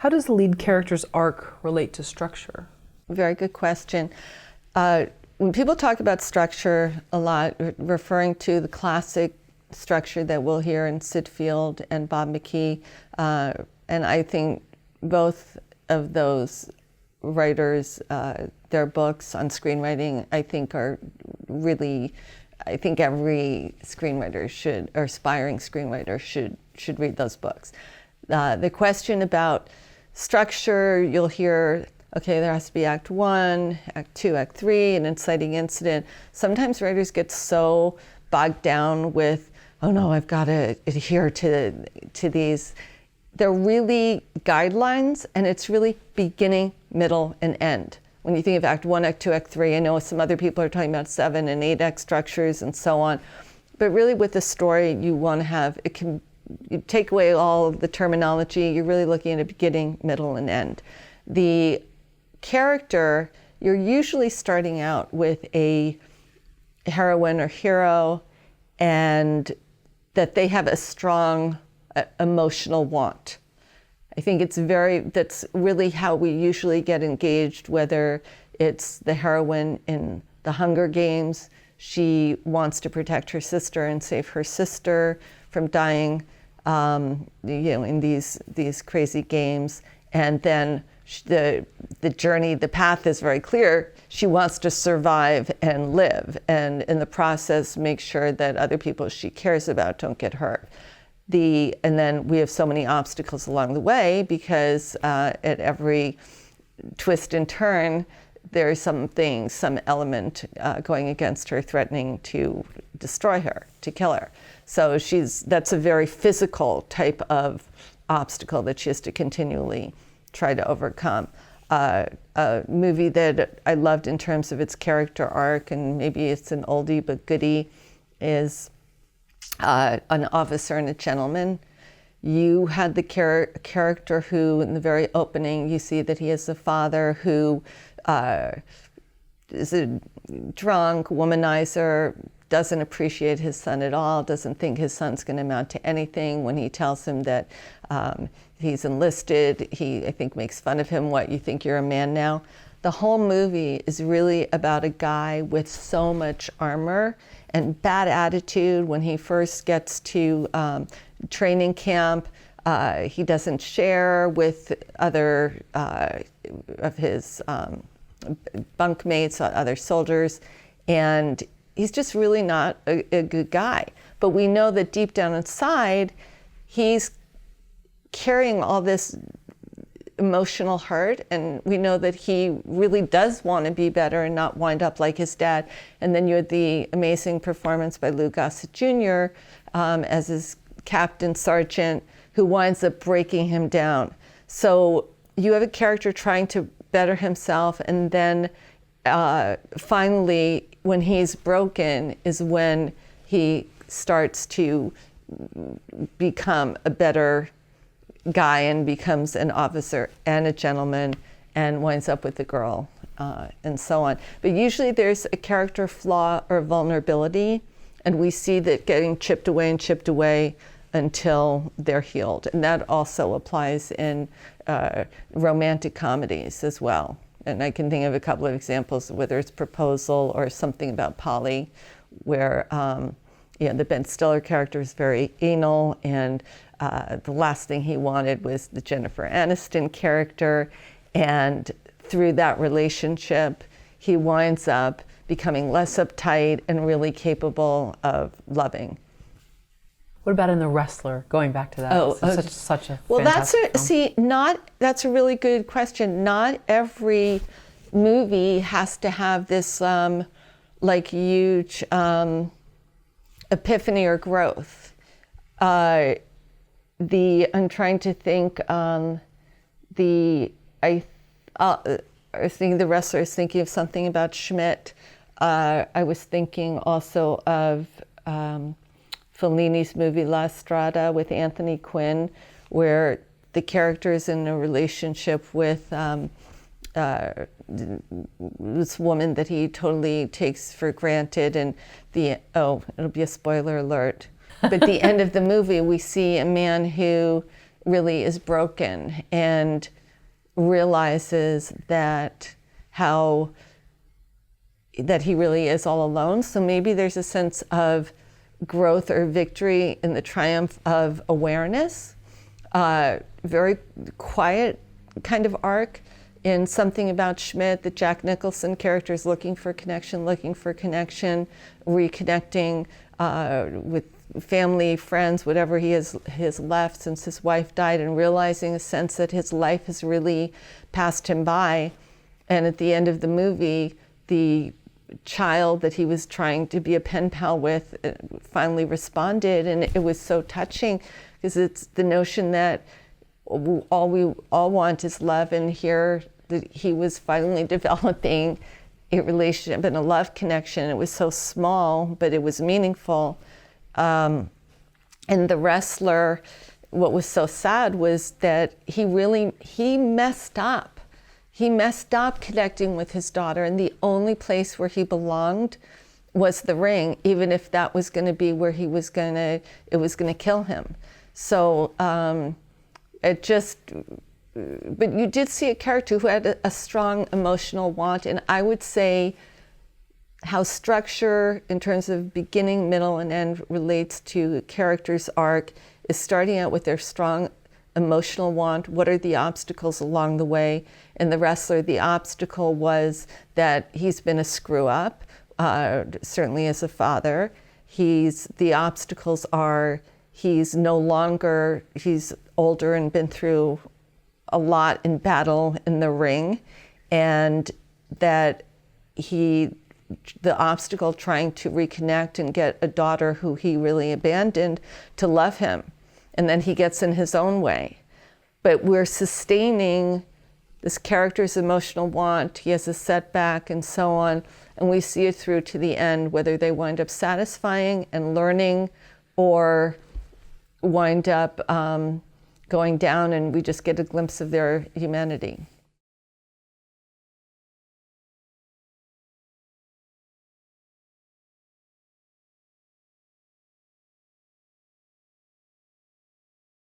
How does the lead character's arc relate to structure? Very good question. When people talk about structure a lot, referring to the classic structure that we'll hear in Sid Field and Bob McKee, and I think both of those writers, their books on screenwriting, I think are really, I think every screenwriter should, or aspiring screenwriter should read those books. The question about structure, you'll hear, okay, there has to be Act 1, Act 2, Act 3, an inciting incident. Sometimes writers get so bogged down with, oh no, I've got to adhere to these. They're really guidelines, and it's really beginning, middle, and end. When you think of Act 1, Act 2, Act 3, I know some other people are talking about 7 and 8 act structures and so on. But really with the story, you want to have, you take away all of the terminology, you're really looking at a beginning, middle, and end. The character, you're usually starting out with a heroine or hero, and that they have a strong emotional want. I think that's really how we usually get engaged, whether it's the heroine in The Hunger Games. She wants to protect her sister and save her sister from dying, in these crazy games. And then the journey, the path is very clear. She wants to survive and live, and in the process, make sure that other people she cares about don't get hurt. And then we have so many obstacles along the way because at every twist and turn, there's some element going against her, threatening to destroy her, to kill her. So that's a very physical type of obstacle that she has to continually try to overcome. A movie that I loved in terms of its character arc, and maybe it's an oldie but goodie, is An Officer and a Gentleman. You had the character who, in the very opening, you see that he is a father who is a drunk womanizer, doesn't appreciate his son at all, doesn't think his son's going to amount to anything. When he tells him that he's enlisted, he, I think, makes fun of him. What, you think you're a man now? The whole movie is really about a guy with so much armor and bad attitude. When he first gets to training camp, he doesn't share with other of his bunkmates, other soldiers, and he's just really not a good guy. But we know that deep down inside, he's carrying all this emotional hurt, and we know that he really does want to be better and not wind up like his dad. And then you had the amazing performance by Lou Gossett Jr. As his captain sergeant, who winds up breaking him down. So you have a character trying to better himself, and then finally, when he's broken, is when he starts to become a better guy and becomes an officer and a gentleman and winds up with the girl and so on. But usually there's a character flaw or vulnerability, and we see that getting chipped away until they're healed. And that also applies in romantic comedies as well. And I can think of a couple of examples, whether it's Proposal or Something About Polly, where the Ben Stiller character is very anal, and the last thing he wanted was the Jennifer Aniston character. And through that relationship, he winds up becoming less uptight and really capable of loving. What about in The Wrestler? Going back to that, such a well, fantastic film. That's a really good question. Not every movie has to have this huge epiphany or growth. I'm trying to think. I was thinking The Wrestler. I was thinking of something about Schmidt. I was thinking also of Fellini's movie La Strada with Anthony Quinn, where the character is in a relationship with this woman that he totally takes for granted, and it'll be a spoiler alert. But at the end of the movie, we see a man who really is broken and realizes that he really is all alone. So maybe there's a sense of growth or victory in the triumph of awareness. Very quiet kind of arc in Something About Schmidt. The Jack Nicholson character is looking for connection, reconnecting with family, friends, whatever he has left since his wife died, and realizing a sense that his life has really passed him by. And at the end of the movie, the child that he was trying to be a pen pal with finally responded, and it was so touching, because it's the notion that all we all want is love, and here that he was finally developing a relationship and a love connection. It was so small, but it was meaningful. And The Wrestler, what was so sad was that he messed up. He messed up connecting with his daughter, and the only place where he belonged was the ring, even if that was going to be where it was going to kill him. So but you did see a character who had a strong emotional want, and I would say how structure in terms of beginning, middle, and end relates to a character's arc is starting out with their strong emotional want. What are the obstacles along the way? In The Wrestler, the obstacle was that he's been a screw up, certainly as a father. The obstacles are he's older and been through a lot in battle in the ring, and that the obstacle trying to reconnect and get a daughter who he really abandoned to love him, and then he gets in his own way. But we're sustaining this character's emotional want. He has a setback and so on, and we see it through to the end, whether they wind up satisfying and learning or wind up going down, and we just get a glimpse of their humanity.